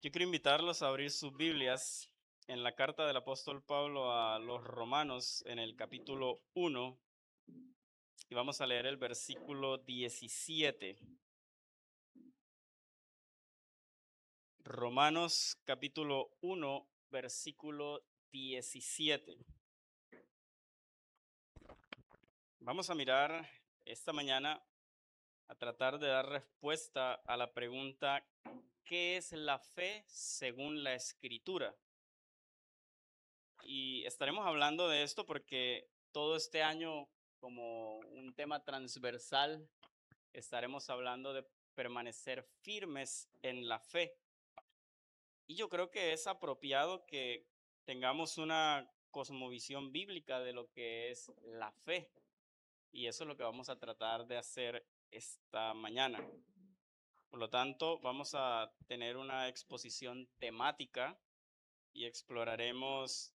Yo quiero invitarlos a abrir sus Biblias en la carta del apóstol Pablo a los Romanos en el capítulo 1 y vamos a leer el versículo 17. Romanos capítulo 1, versículo 17. Vamos a mirar esta mañana a tratar de dar respuesta a la pregunta: ¿qué es la fe según la Escritura? Y estaremos hablando de esto porque todo este año, como un tema transversal, estaremos hablando de permanecer firmes en la fe. Y yo creo que es apropiado que tengamos una cosmovisión bíblica de lo que es la fe. Y eso es lo que vamos a tratar de hacer esta mañana. Por lo tanto, vamos a tener una exposición temática y exploraremos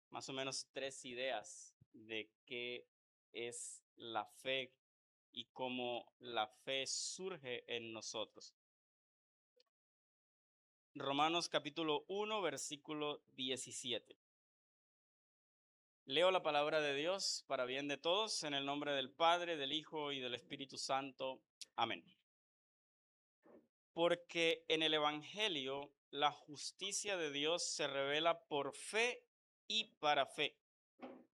más o menos tres ideas de qué es la fe y cómo la fe surge en nosotros. Romanos capítulo 1, versículo 17. Leo la palabra de Dios para bien de todos, en el nombre del Padre, del Hijo y del Espíritu Santo. Amén. Porque en el Evangelio la justicia de Dios se revela por fe y para fe,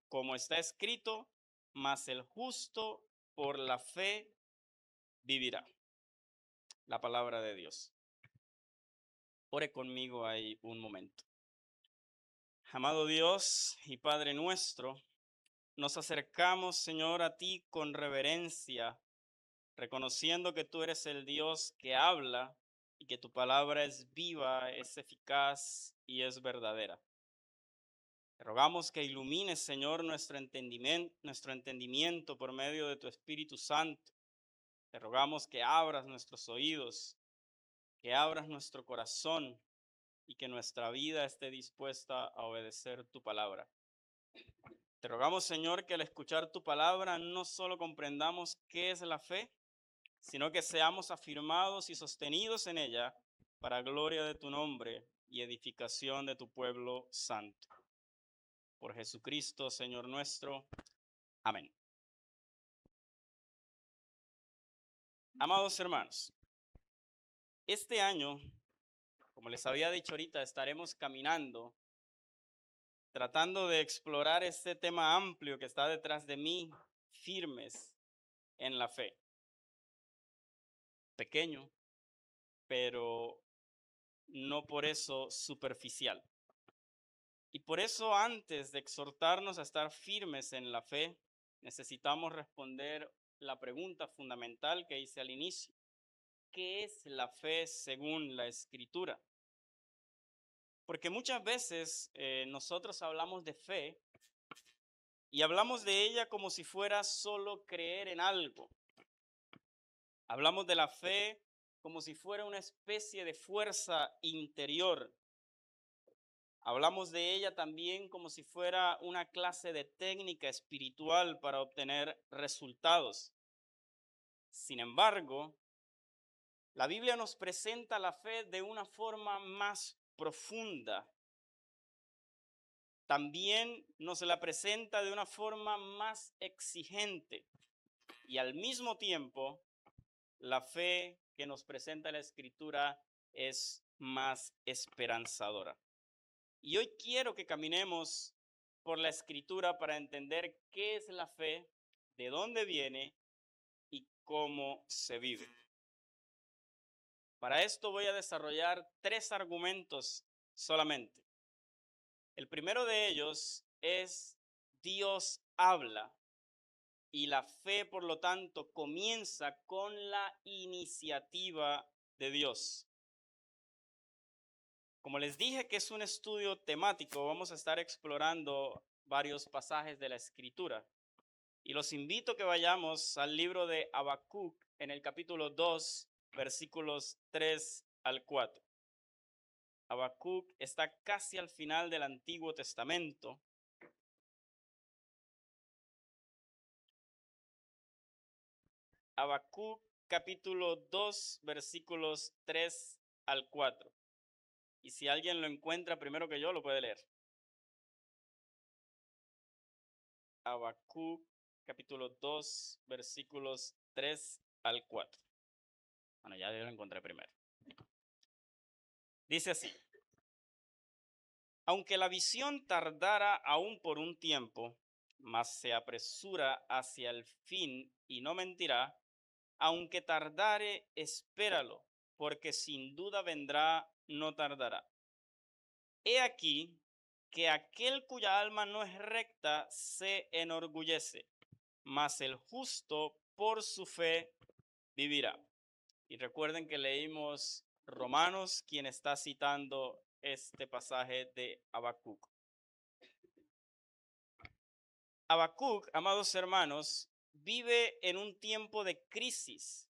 como está escrito: mas el justo por la fe vivirá. La palabra de Dios. Ore conmigo ahí un momento. Amado Dios y Padre nuestro, nos acercamos, Señor, a ti con reverencia, reconociendo que tú eres el Dios que habla y que tu palabra es viva, es eficaz y es verdadera. Te rogamos que ilumines, Señor, nuestro entendimiento por medio de tu Espíritu Santo. Te rogamos que abras nuestros oídos, que abras nuestro corazón y que nuestra vida esté dispuesta a obedecer tu palabra. Te rogamos, Señor, que al escuchar tu palabra no solo comprendamos qué es la fe, sino que seamos afirmados y sostenidos en ella para gloria de tu nombre y edificación de tu pueblo santo. Por Jesucristo, Señor nuestro. Amén. Amados hermanos, este año, como les había dicho ahorita, estaremos caminando, tratando de explorar este tema amplio que está detrás de mí, firmes en la fe. Pequeño, pero no por eso superficial. Y por eso, antes de exhortarnos a estar firmes en la fe, necesitamos responder la pregunta fundamental que hice al inicio: ¿qué es la fe según la Escritura? Porque muchas veces nosotros hablamos de fe y hablamos de ella como si fuera solo creer en algo. Hablamos de la fe como si fuera una especie de fuerza interior. Hablamos de ella también como si fuera una clase de técnica espiritual para obtener resultados. Sin embargo, la Biblia nos presenta la fe de una forma más profunda. También nos la presenta de una forma más exigente. Y al mismo tiempo, la fe que nos presenta la Escritura es más esperanzadora. Y hoy quiero que caminemos por la Escritura para entender qué es la fe, de dónde viene y cómo se vive. Para esto voy a desarrollar tres argumentos solamente. El primero de ellos es: Dios habla, y la fe, por lo tanto, comienza con la iniciativa de Dios. Como les dije que es un estudio temático, vamos a estar explorando varios pasajes de la Escritura. Y los invito a que vayamos al libro de Habacuc en el capítulo 2, versículos 3 al 4. Habacuc está casi al final del Antiguo Testamento. Habacuc capítulo 2, versículos 3 al 4. Y si alguien lo encuentra primero que yo, lo puede leer. Habacuc, capítulo 2, versículos 3 al 4. Bueno, ya yo lo encontré primero. Dice así: aunque la visión tardara aún por un tiempo, mas se apresura hacia el fin y no mentirá, aunque tardare, espéralo, porque sin duda vendrá, no tardará. He aquí que aquel cuya alma no es recta se enorgullece, mas el justo por su fe vivirá. Y recuerden que leímos Romanos, quien está citando este pasaje de Habacuc. Habacuc, amados hermanos, vive en un tiempo de crisis,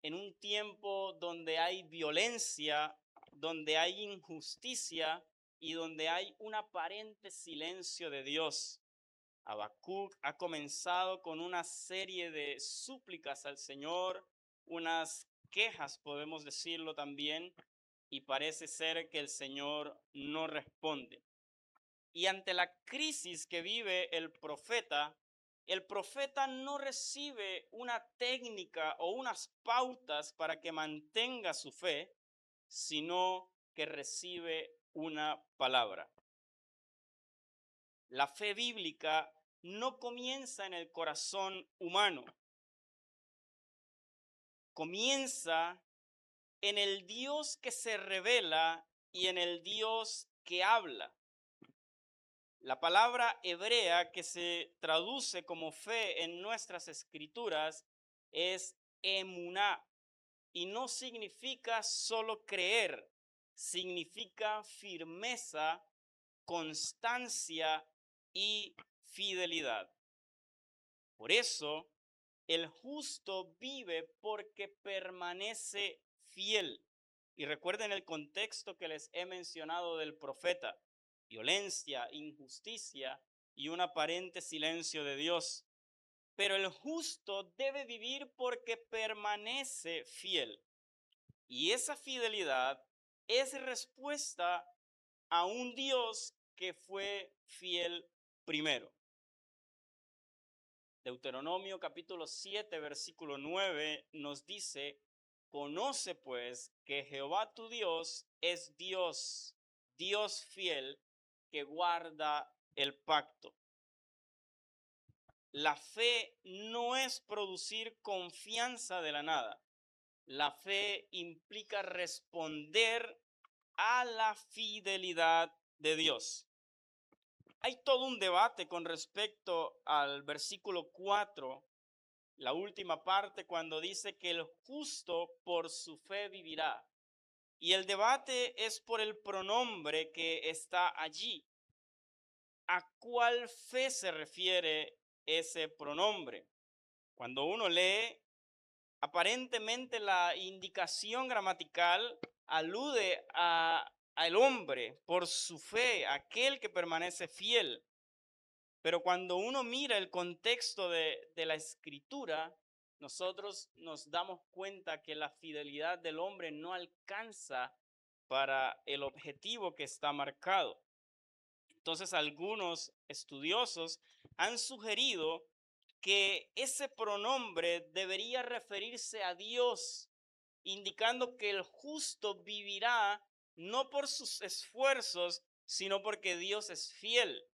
en un tiempo donde hay violencia, donde hay injusticia y donde hay un aparente silencio de Dios. Habacuc ha comenzado con una serie de súplicas al Señor, unas quejas, podemos decirlo también, y parece ser que el Señor no responde. Y ante la crisis que vive el profeta no recibe una técnica o unas pautas para que mantenga su fe, sino que recibe una palabra. La fe bíblica no comienza en el corazón humano, comienza en el Dios que se revela y en el Dios que habla. La palabra hebrea que se traduce como fe en nuestras escrituras es emuná y no significa solo creer, significa firmeza, constancia y fidelidad. Por eso, el justo vive porque permanece fiel. Y recuerden el contexto que les he mencionado del profeta: violencia, injusticia y un aparente silencio de Dios. Pero el justo debe vivir porque permanece fiel. Y esa fidelidad es respuesta a un Dios que fue fiel primero. Deuteronomio capítulo 7, versículo 9 nos dice: conoce pues que Jehová tu Dios es Dios, Dios fiel, que guarda el pacto. La fe no es producir confianza de la nada. La fe implica responder a la fidelidad de Dios. Hay todo un debate con respecto al versículo 4, la última parte, cuando dice que el justo por su fe vivirá. Y el debate es por el pronombre que está allí. ¿A cuál fe se refiere ese pronombre? Cuando uno lee, aparentemente la indicación gramatical alude al hombre por su fe, aquel que permanece fiel. Pero cuando uno mira el contexto de la escritura, nosotros nos damos cuenta que la fidelidad del hombre no alcanza para el objetivo que está marcado. Entonces, algunos estudiosos han sugerido que ese pronombre debería referirse a Dios, indicando que el justo vivirá no por sus esfuerzos, sino porque Dios es fiel,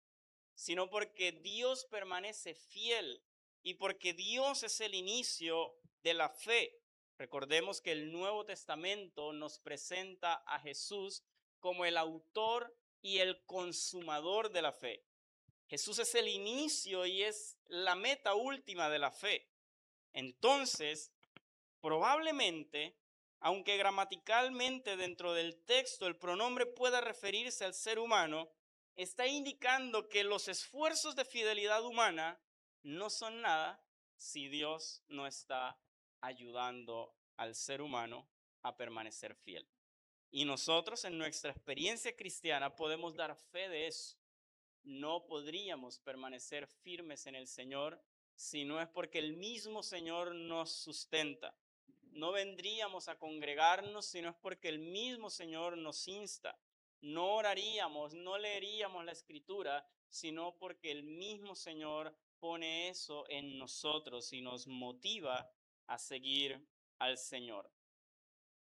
sino porque Dios permanece fiel y porque Dios es el inicio de la fe. Recordemos que el Nuevo Testamento nos presenta a Jesús como el autor y el consumador de la fe. Jesús es el inicio y es la meta última de la fe. Entonces, probablemente, aunque gramaticalmente dentro del texto el pronombre pueda referirse al ser humano, está indicando que los esfuerzos de fidelidad humana no son nada si Dios no está ayudando al ser humano a permanecer fiel. Y nosotros en nuestra experiencia cristiana podemos dar fe de eso. No podríamos permanecer firmes en el Señor si no es porque el mismo Señor nos sustenta. no vendríamos a congregarnos si no es porque el mismo Señor nos insta. No oraríamos, no leeríamos la Escritura, sino porque el mismo Señor pone eso en nosotros y nos motiva a seguir al Señor.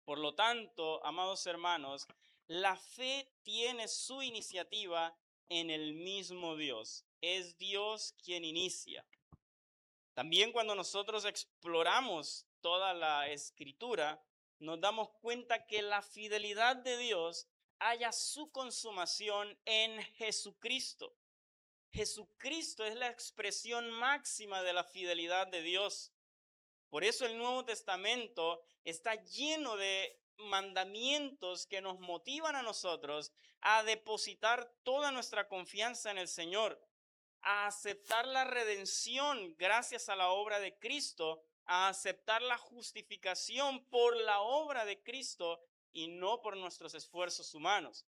Por lo tanto, amados hermanos, la fe tiene su iniciativa en el mismo Dios. Es Dios quien inicia. También cuando nosotros exploramos toda la Escritura, nos damos cuenta que la fidelidad de Dios halla su consumación en Jesucristo. Jesucristo es la expresión máxima de la fidelidad de Dios. Por eso el Nuevo Testamento está lleno de mandamientos que nos motivan a nosotros a depositar toda nuestra confianza en el Señor, a aceptar la redención gracias a la obra de Cristo, a aceptar la justificación por la obra de Cristo y no por nuestros esfuerzos humanos.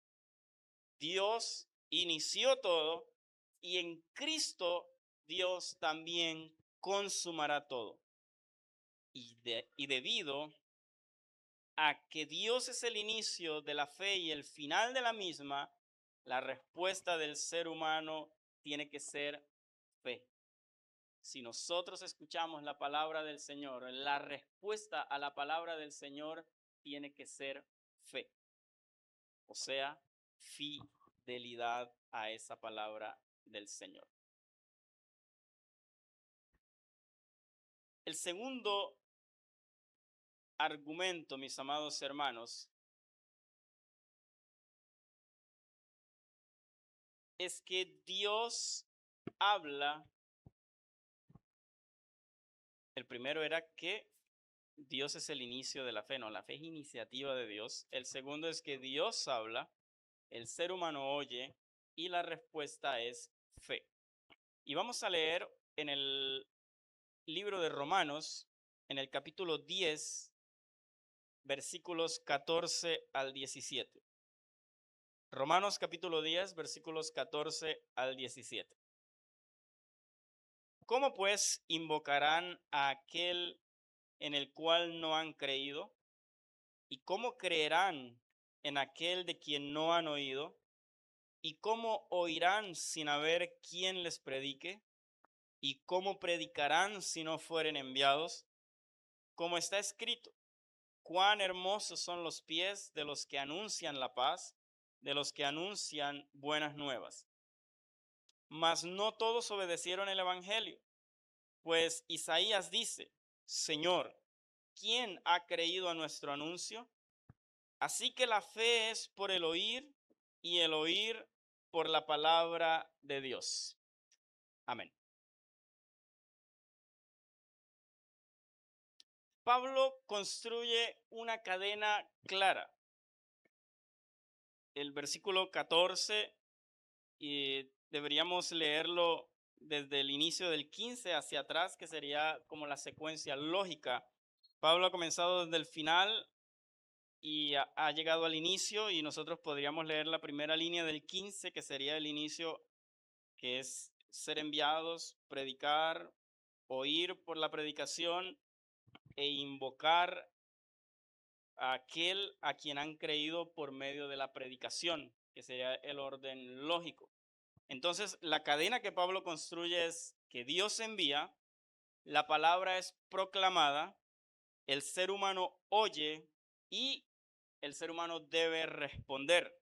Dios inició todo y en Cristo Dios también consumará todo. Y debido a que Dios es el inicio de la fe y el final de la misma, la respuesta del ser humano tiene que ser fe. Si nosotros escuchamos la palabra del Señor, la respuesta a la palabra del Señor tiene que ser fe. O sea, fidelidad a esa palabra del Señor. El segundo argumento, mis amados hermanos, es que Dios habla. El primero era que Dios es el inicio de la fe, no, la fe es iniciativa de Dios. El segundo es que Dios habla, el ser humano oye y la respuesta es fe. Y vamos a leer en el libro de Romanos, en el capítulo 10, versículos 14 al 17. Romanos capítulo 10, versículos 14 al 17. ¿Cómo pues invocarán a aquel en el cual no han creído? ¿Y cómo creerán en aquel de quien no han oído? ¿Y cómo oirán sin haber quien les predique? ¿Y cómo predicarán si no fueren enviados? Como está escrito, cuán hermosos son los pies de los que anuncian la paz, de los que anuncian buenas nuevas. Mas no todos obedecieron el evangelio, pues Isaías dice, Señor, ¿quién ha creído a nuestro anuncio? Así que la fe es por el oír y el oír por la palabra de Dios. Amén. Pablo construye una cadena clara. El versículo 14, y deberíamos leerlo desde el inicio del 15 hacia atrás, que sería como la secuencia lógica. Pablo ha comenzado desde el final y ha llegado al inicio, y nosotros podríamos leer la primera línea del 15, que sería el inicio, que es ser enviados, predicar, oír por la predicación e invocar a aquel a quien han creído por medio de la predicación, que sería el orden lógico. Entonces, la cadena que Pablo construye es que Dios envía, la palabra es proclamada, el ser humano oye y el ser humano debe responder.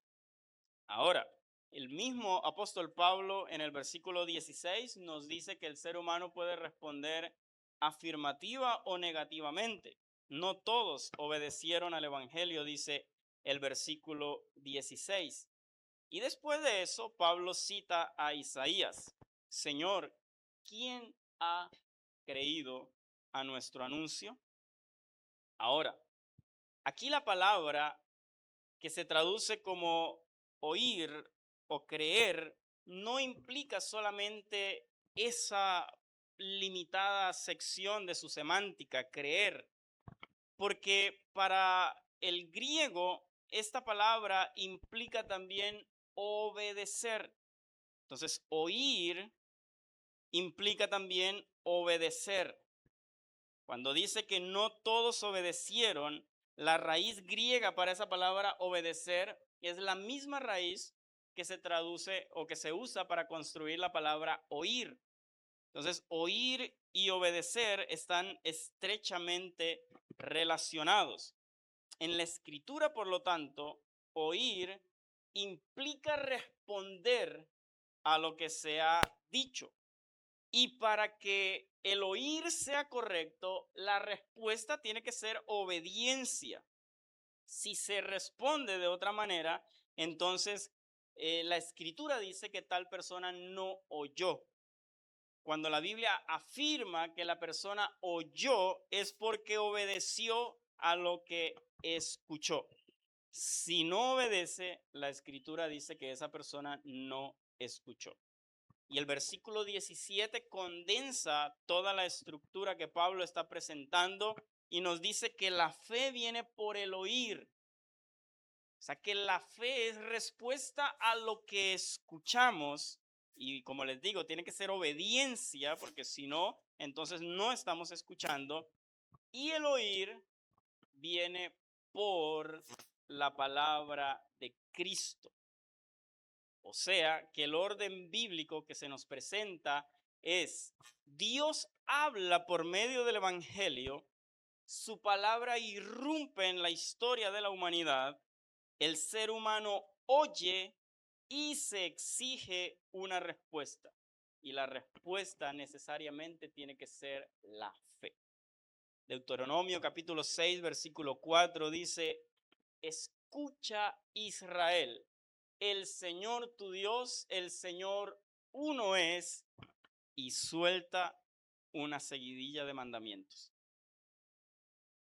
Ahora, el mismo apóstol Pablo en el versículo 16 nos dice que el ser humano puede responder afirmativa o negativamente. No todos obedecieron al evangelio, dice el versículo 16. Y después de eso, Pablo cita a Isaías, Señor, ¿quién ha creído a nuestro anuncio? Ahora, aquí la palabra que se traduce como oír o creer no implica solamente esa limitada sección de su semántica, creer, porque para el griego esta palabra implica también obedecer. Entonces, oír implica también obedecer. Cuando dice que no todos obedecieron, la raíz griega para esa palabra obedecer es la misma raíz que se traduce o que se usa para construir la palabra oír. Entonces, oír y obedecer están estrechamente relacionados. En la escritura, por lo tanto, oír implica responder a lo que se ha dicho. Y para que el oír sea correcto, la respuesta tiene que ser obediencia. Si se responde de otra manera, entonces la escritura dice que tal persona no oyó. Cuando la Biblia afirma que la persona oyó, es porque obedeció a lo que escuchó. Si no obedece, la escritura dice que esa persona no escuchó. Y el versículo 17 condensa toda la estructura que Pablo está presentando y nos dice que la fe viene por el oír. O sea, que la fe es respuesta a lo que escuchamos. Y como les digo, tiene que ser obediencia, porque si no, entonces no estamos escuchando. Y el oír viene por la palabra de Cristo. O sea, que el orden bíblico que se nos presenta es: Dios habla por medio del Evangelio, su palabra irrumpe en la historia de la humanidad, el ser humano oye y se exige una respuesta. Y la respuesta necesariamente tiene que ser la fe. Deuteronomio capítulo 6, versículo 4 dice: escucha, Israel, el Señor tu Dios, el Señor uno es, y suelta una seguidilla de mandamientos.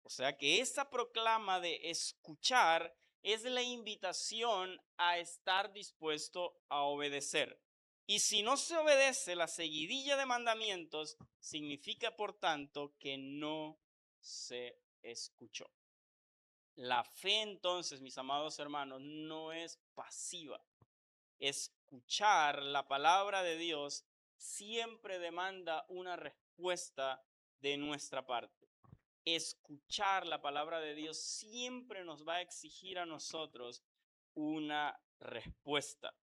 O sea que esa proclama de escuchar es la invitación a estar dispuesto a obedecer. Y si no se obedece la seguidilla de mandamientos, significa por tanto que no se escuchó. La fe entonces, mis amados hermanos, no es pasiva. Escuchar la palabra de Dios siempre demanda una respuesta de nuestra parte. Escuchar la palabra de Dios siempre nos va a exigir a nosotros una respuesta.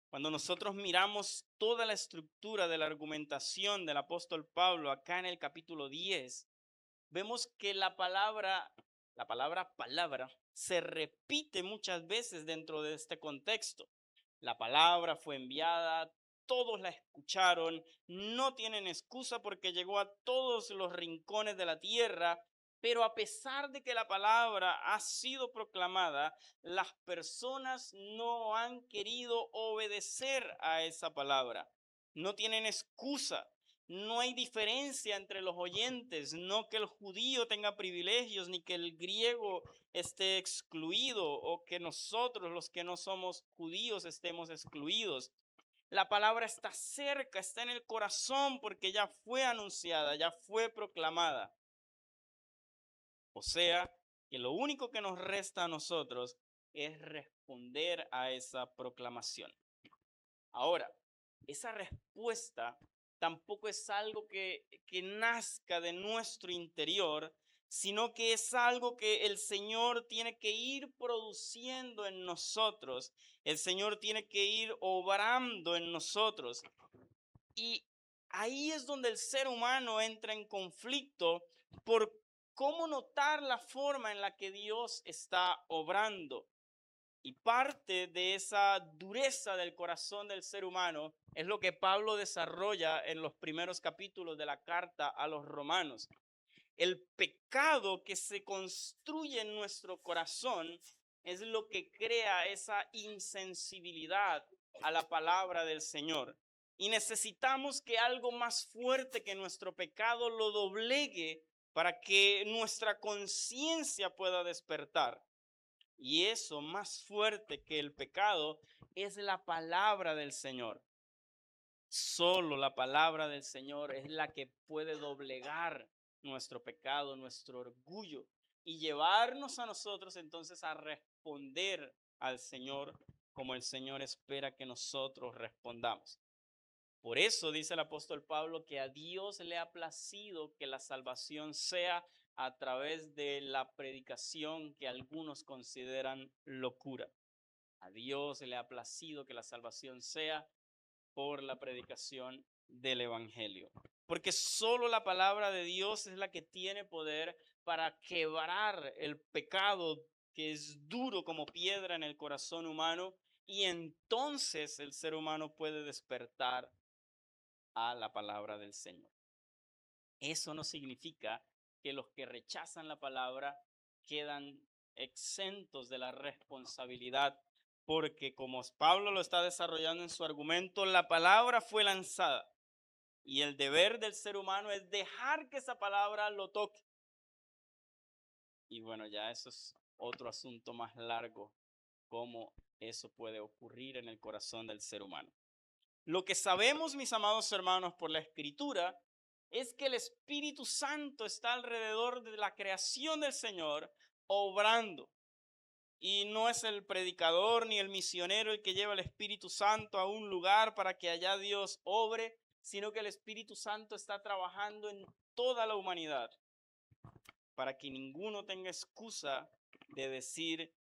Cuando nosotros miramos toda la estructura de la argumentación del apóstol Pablo acá en el capítulo 10, vemos que la palabra, palabra, se repite muchas veces dentro de este contexto. La palabra fue enviada, todos la escucharon, no tienen excusa porque llegó a todos los rincones de la tierra, pero a pesar de que la palabra ha sido proclamada, las personas no han querido obedecer a esa palabra. No tienen excusa. No hay diferencia entre los oyentes, no que el judío tenga privilegios, ni que el griego esté excluido o que nosotros los que no somos judíos estemos excluidos. La palabra está cerca, está en el corazón porque ya fue anunciada, ya fue proclamada. O sea, que lo único que nos resta a nosotros es responder a esa proclamación. Ahora, esa respuesta tampoco es algo que nazca de nuestro interior, sino que es algo que el Señor tiene que ir produciendo en nosotros. El Señor tiene que ir obrando en nosotros. Y ahí es donde el ser humano entra en conflicto por cómo notar la forma en la que Dios está obrando. Y parte de esa dureza del corazón del ser humano es lo que Pablo desarrolla en los primeros capítulos de la carta a los romanos. El pecado que se construye en nuestro corazón es lo que crea esa insensibilidad a la palabra del Señor. Y necesitamos que algo más fuerte que nuestro pecado lo doblegue para que nuestra conciencia pueda despertar. Y eso más fuerte que el pecado es la palabra del Señor. Solo la palabra del Señor es la que puede doblegar nuestro pecado, nuestro orgullo y llevarnos a nosotros entonces a responder al Señor como el Señor espera que nosotros respondamos. Por eso dice el apóstol Pablo que a Dios le ha placido que la salvación sea a través de la predicación que algunos consideran locura. A Dios le ha placido que la salvación sea por la predicación del evangelio. Porque solo la palabra de Dios es la que tiene poder para quebrar el pecado que es duro como piedra en el corazón humano, y entonces el ser humano puede despertar a la palabra del Señor. Eso no significa que los que rechazan la palabra quedan exentos de la responsabilidad, porque como Pablo lo está desarrollando en su argumento, la palabra fue lanzada y el deber del ser humano es dejar que esa palabra lo toque. Y bueno, ya eso es otro asunto más largo, cómo eso puede ocurrir en el corazón del ser humano. Lo que sabemos, mis amados hermanos, por la Escritura, es que el Espíritu Santo está alrededor de la creación del Señor, obrando. Y no es el predicador ni el misionero el que lleva el Espíritu Santo a un lugar para que allá Dios obre, sino que el Espíritu Santo está trabajando en toda la humanidad para que ninguno tenga excusa de decir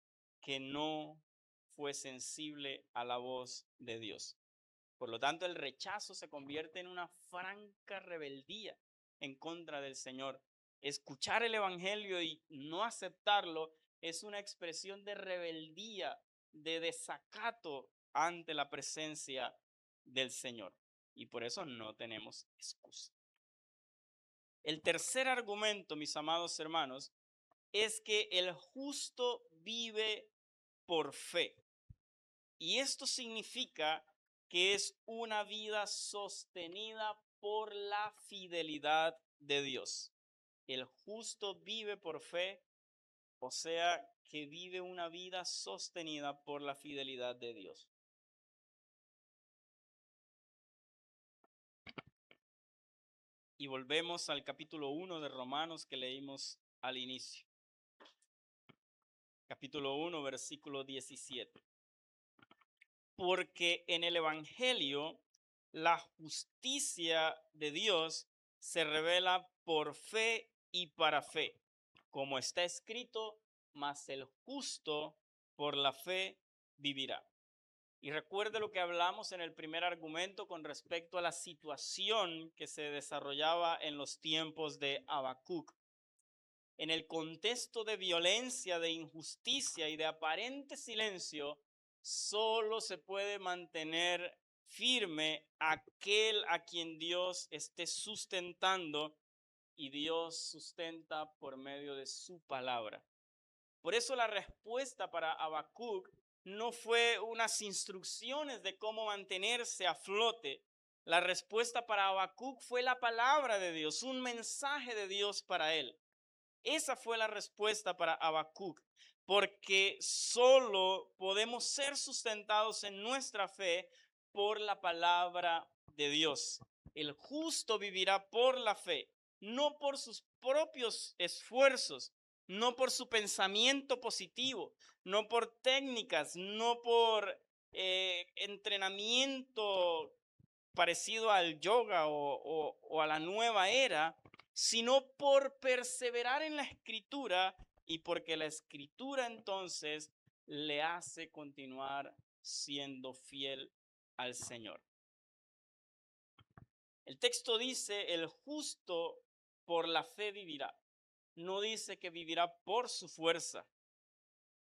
que no fue sensible a la voz de Dios. Por lo tanto, el rechazo se convierte en una franca rebeldía en contra del Señor. Escuchar el Evangelio y no aceptarlo es una expresión de rebeldía, de desacato ante la presencia del Señor. Y por eso no tenemos excusa. El tercer argumento, mis amados hermanos, es que el justo vive por fe. Y esto significa que es una vida sostenida por la fidelidad de Dios. El justo vive por fe, o sea, que vive una vida sostenida por la fidelidad de Dios. Y volvemos al capítulo 1 de Romanos que leímos al inicio. Capítulo 1, versículo 17. Porque en el Evangelio la justicia de Dios se revela por fe y para fe, como está escrito, mas el justo por la fe vivirá. Y recuerde lo que hablamos en el primer argumento con respecto a la situación que se desarrollaba en los tiempos de Habacuc. En el contexto de violencia, de injusticia y de aparente silencio, solo se puede mantener firme aquel a quien Dios esté sustentando, y Dios sustenta por medio de su palabra. Por eso la respuesta para Habacuc no fue unas instrucciones de cómo mantenerse a flote. La respuesta para Habacuc fue la palabra de Dios, un mensaje de Dios para él. Esa fue la respuesta para Habacuc, porque solo podemos ser sustentados en nuestra fe por la palabra de Dios. El justo vivirá por la fe, no por sus propios esfuerzos, no por su pensamiento positivo, no por técnicas, no por entrenamiento parecido al yoga o a la nueva era, sino por perseverar en la escritura, y porque la escritura entonces le hace continuar siendo fiel al Señor. El texto dice, el justo por la fe vivirá. No dice que vivirá por su fuerza,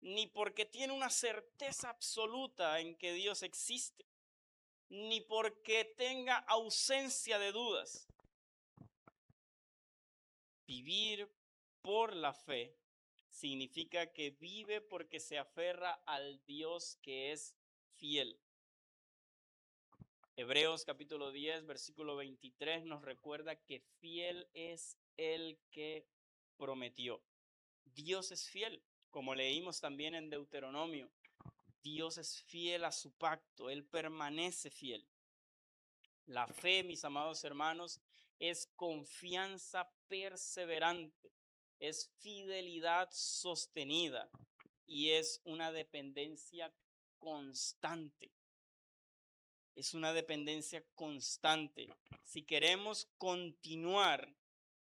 ni porque tiene una certeza absoluta en que Dios existe, ni porque tenga ausencia de dudas. Vivir por la fe significa que vive porque se aferra al Dios que es fiel. Hebreos capítulo 10, versículo 23 nos recuerda que fiel es el que prometió. Dios es fiel, como leímos también en Deuteronomio. Dios es fiel a su pacto, Él permanece fiel. La fe, mis amados hermanos, es confianza perseverante, es fidelidad sostenida y es una dependencia constante. es una dependencia constante. Si queremos continuar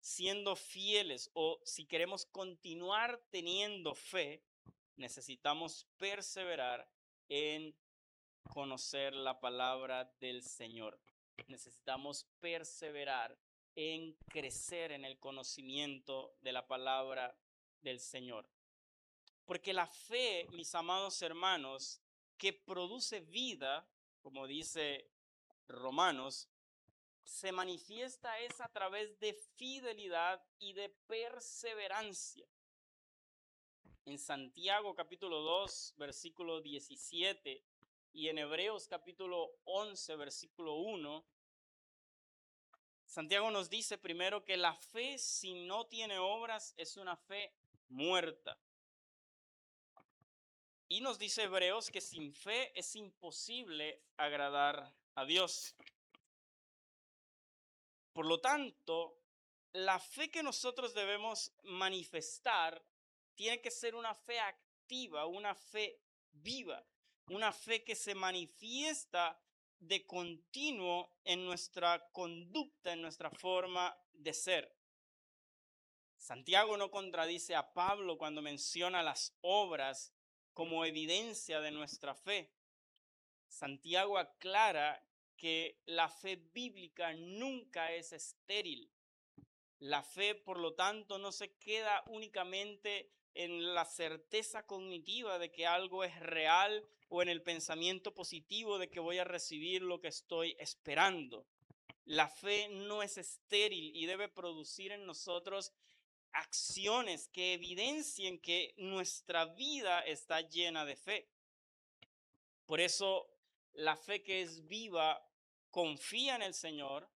siendo fieles o si queremos continuar teniendo fe, necesitamos perseverar en conocer la palabra del Señor. Necesitamos perseverar en crecer en el conocimiento de la palabra del Señor. Porque la fe, mis amados hermanos, que produce vida, como dice Romanos, se manifiesta es a través de fidelidad y de perseverancia. En Santiago capítulo 2, versículo 17 y en Hebreos capítulo 11, versículo 1, Santiago nos dice primero que la fe si no tiene obras es una fe muerta. Y nos dice Hebreos que sin fe es imposible agradar a Dios. Por lo tanto, la fe que nosotros debemos manifestar tiene que ser una fe activa, una fe viva, una fe que se manifiesta de continuo en nuestra conducta, en nuestra forma de ser. Santiago no contradice a Pablo cuando menciona las obras como evidencia de nuestra fe. Santiago aclara que la fe bíblica nunca es estéril. La fe, por lo tanto, no se queda únicamente en la certeza cognitiva de que algo es real o en el pensamiento positivo de que voy a recibir lo que estoy esperando. La fe no es estéril y debe producir en nosotros acciones que evidencien que nuestra vida está llena de fe. Por eso, la fe que es viva confía en el Señor,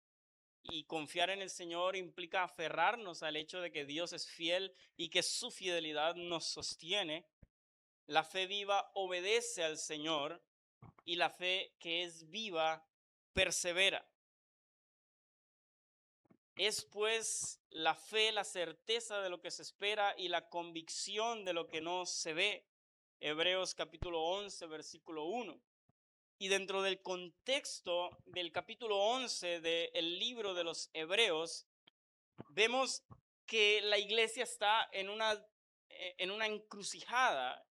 y confiar en el Señor implica aferrarnos al hecho de que Dios es fiel y que su fidelidad nos sostiene. La fe viva obedece al Señor y la fe que es viva persevera. Es pues la fe la certeza de lo que se espera y la convicción de lo que no se ve. Hebreos capítulo 11, versículo 1. Y dentro del contexto del capítulo 11 del libro de los Hebreos, vemos que la iglesia está en una encrucijada.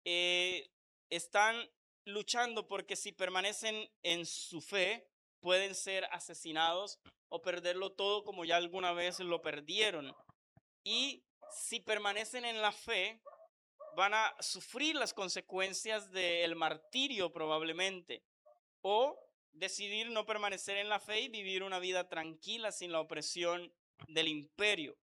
Están luchando porque si permanecen en su fe, pueden ser asesinados o perderlo todo como ya alguna vez lo perdieron. Y si permanecen en la fe, van a sufrir las consecuencias del martirio probablemente, o decidir no permanecer en la fe y vivir una vida tranquila sin la opresión del imperio.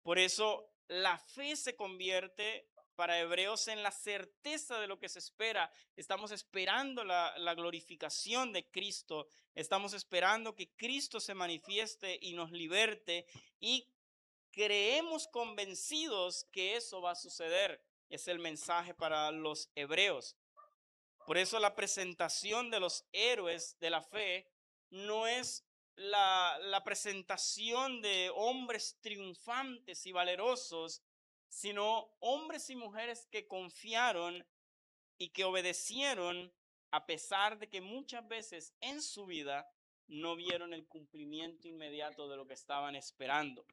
Por eso la fe se convierte para Hebreos en la certeza de lo que se espera. Estamos esperando la glorificación de Cristo. Estamos esperando que Cristo se manifieste y nos liberte, y creemos convencidos que eso va a suceder. Es el mensaje para los hebreos. Por eso la presentación de los héroes de la fe no es la presentación de hombres triunfantes y valerosos, sino hombres y mujeres que confiaron y que obedecieron a pesar de que muchas veces en su vida no vieron el cumplimiento inmediato de lo que estaban esperando.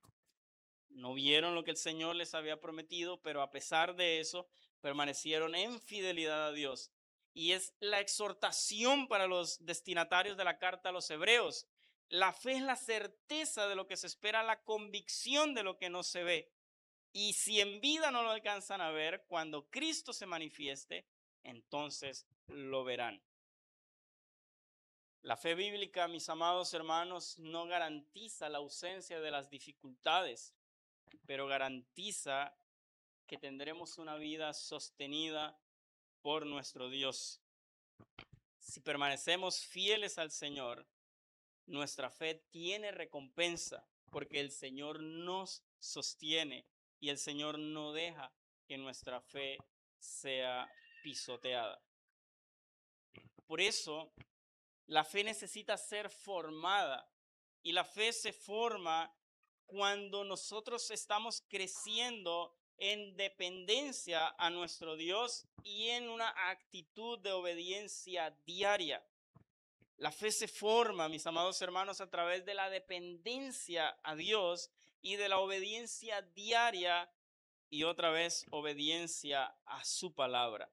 No vieron lo que el Señor les había prometido, pero a pesar de eso permanecieron en fidelidad a Dios. Y es la exhortación para los destinatarios de la carta a los hebreos. La fe es la certeza de lo que se espera, la convicción de lo que no se ve. Y si en vida no lo alcanzan a ver, cuando Cristo se manifieste, entonces lo verán. La fe bíblica, mis amados hermanos, no garantiza la ausencia de las dificultades, pero garantiza que tendremos una vida sostenida por nuestro Dios. Si permanecemos fieles al Señor, nuestra fe tiene recompensa, porque el Señor nos sostiene y el Señor no deja que nuestra fe sea pisoteada. Por eso, la fe necesita ser formada, y la fe se forma cuando nosotros estamos creciendo en dependencia a nuestro Dios y en una actitud de obediencia diaria. La fe se forma, mis amados hermanos, a través de la dependencia a Dios y de la obediencia diaria y otra vez obediencia a su palabra.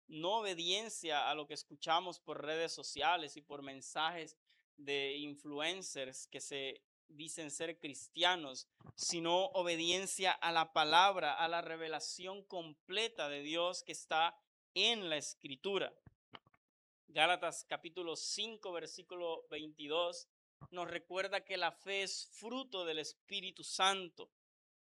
No obediencia a lo que escuchamos por redes sociales y por mensajes de influencers que se dicen ser cristianos, sino obediencia a la palabra, a la revelación completa de Dios que está en la Escritura. Gálatas capítulo 5, versículo 22 nos recuerda que la fe es fruto del Espíritu Santo.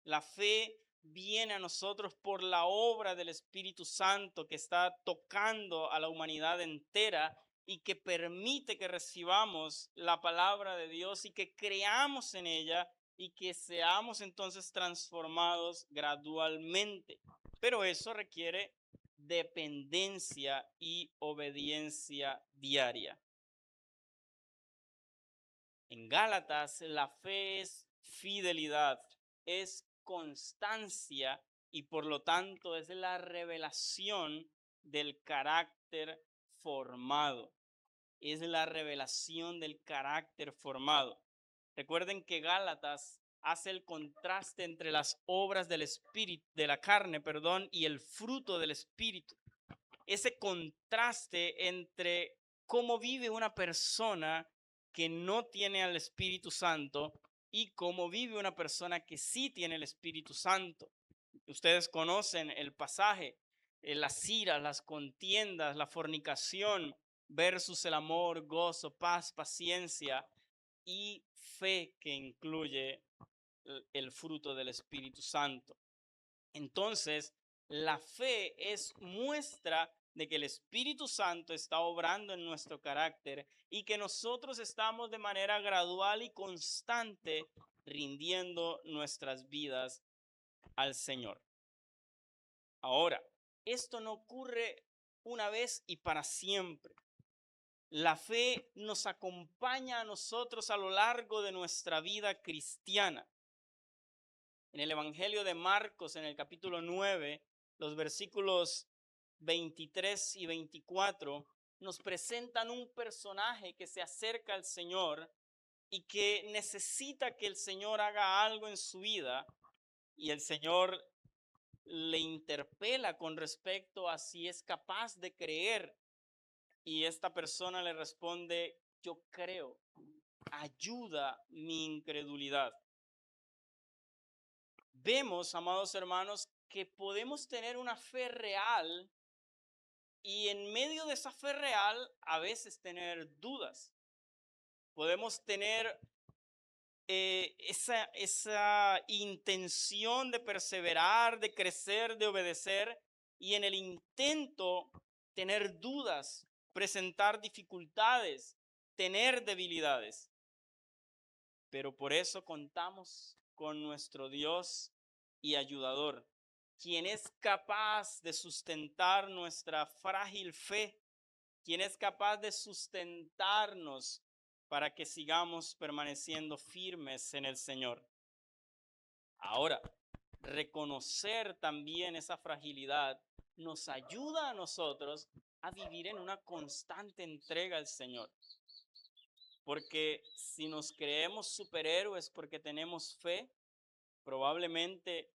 La fe viene a nosotros por la obra del Espíritu Santo que está tocando a la humanidad entera y que permite que recibamos la palabra de Dios y que creamos en ella y que seamos entonces transformados gradualmente. Pero eso requiere dependencia y obediencia diaria. En Gálatas, la fe es fidelidad, es constancia y por lo tanto es la revelación del carácter formado. Es la revelación del carácter formado. Recuerden que Gálatas hace el contraste entre las obras del espíritu, de la carne, perdón, y el fruto del espíritu. Ese contraste entre cómo vive una persona que no tiene al Espíritu Santo y cómo vive una persona que sí tiene el Espíritu Santo. Ustedes conocen el pasaje, las iras, las contiendas, la fornicación versus el amor, gozo, paz, paciencia y fe que incluye el fruto del Espíritu Santo. Entonces, la fe es muestra de que el Espíritu Santo está obrando en nuestro carácter y que nosotros estamos de manera gradual y constante rindiendo nuestras vidas al Señor. Ahora, esto no ocurre una vez y para siempre. La fe nos acompaña a nosotros a lo largo de nuestra vida cristiana. En el Evangelio de Marcos, en el capítulo 9, los versículos 23 y 24, nos presentan un personaje que se acerca al Señor y que necesita que el Señor haga algo en su vida, y el Señor le interpela con respecto a si es capaz de creer, y esta persona le responde: yo creo, ayuda mi incredulidad. Vemos, amados hermanos, que podemos tener una fe real y en medio de esa fe real a veces tener dudas. Podemos tener esa intención de perseverar, de crecer, de obedecer y en el intento tener dudas, presentar dificultades, tener debilidades. Pero por eso contamos con nuestro Dios y ayudador, quien es capaz de sustentar nuestra frágil fe, quien es capaz de sustentarnos para que sigamos permaneciendo firmes en el Señor. Ahora, reconocer también esa fragilidad nos ayuda a nosotros a vivir en una constante entrega al Señor. Porque si nos creemos superhéroes porque tenemos fe, probablemente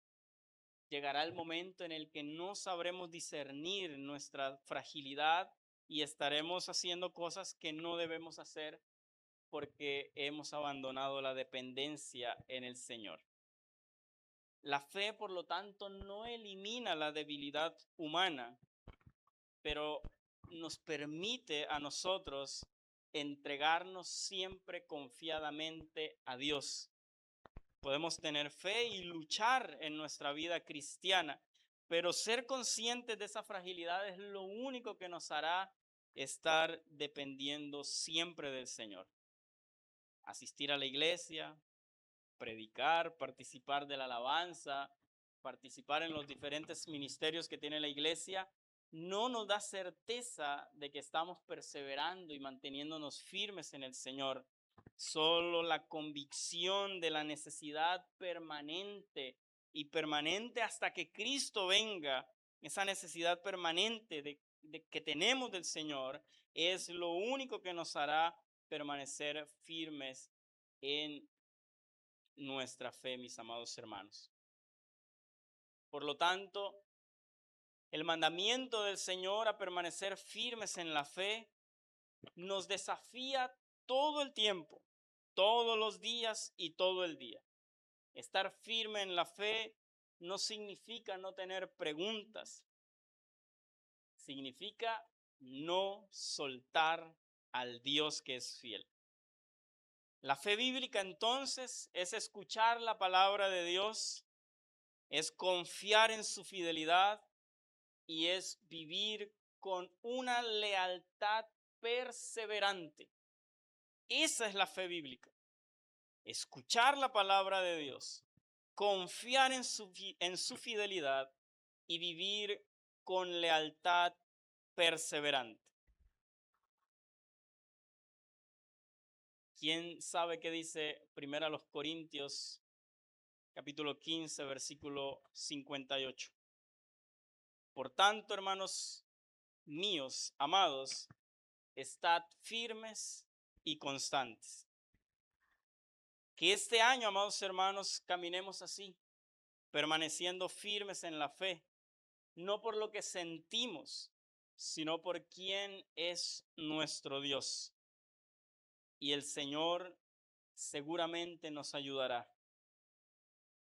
llegará el momento en el que no sabremos discernir nuestra fragilidad y estaremos haciendo cosas que no debemos hacer porque hemos abandonado la dependencia en el Señor. La fe, por lo tanto, no elimina la debilidad humana, pero nos permite a nosotros entregarnos siempre confiadamente a Dios. Podemos tener fe y luchar en nuestra vida cristiana, pero ser conscientes de esa fragilidad es lo único que nos hará estar dependiendo siempre del Señor. Asistir a la iglesia, predicar, participar de la alabanza, participar en los diferentes ministerios que tiene la iglesia, no nos da certeza de que estamos perseverando y manteniéndonos firmes en el Señor. Solo la convicción de la necesidad permanente y permanente hasta que Cristo venga, esa necesidad permanente de que tenemos del Señor, es lo único que nos hará permanecer firmes en nuestra fe, mis amados hermanos. Por lo tanto, el mandamiento del Señor a permanecer firmes en la fe nos desafía todo el tiempo, todos los días y todo el día. Estar firme en la fe no significa no tener preguntas, significa no soltar al Dios que es fiel. La fe bíblica entonces es escuchar la palabra de Dios, es confiar en su fidelidad y es vivir con una lealtad perseverante. Esa es la fe bíblica. Escuchar la palabra de Dios, confiar en su fidelidad y vivir con lealtad perseverante. ¿Quién sabe qué dice 1 Corintios capítulo 15, versículo 58? Por tanto, hermanos míos, amados, estad firmes y constantes. Que este año, amados hermanos, caminemos así, permaneciendo firmes en la fe, no por lo que sentimos, sino por quién es nuestro Dios. Y el Señor seguramente nos ayudará.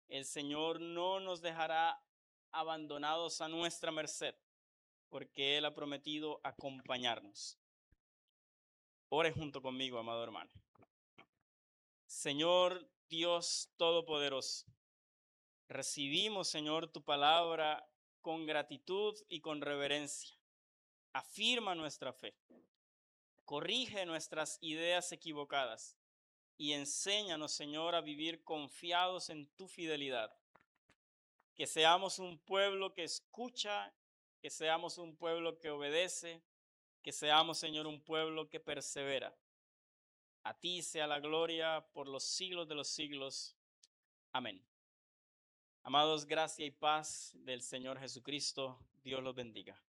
El Señor no nos dejará abandonados a nuestra merced, porque Él ha prometido acompañarnos. Ore junto conmigo, amado hermano. Señor Dios Todopoderoso, recibimos, Señor, tu palabra con gratitud y con reverencia. Afirma nuestra fe, corrige nuestras ideas equivocadas y enséñanos, Señor, a vivir confiados en tu fidelidad. Que seamos un pueblo que escucha, que seamos un pueblo que obedece, que seamos, Señor, un pueblo que persevera. A ti sea la gloria por los siglos de los siglos. Amén. Amados, gracia y paz del Señor Jesucristo. Dios los bendiga.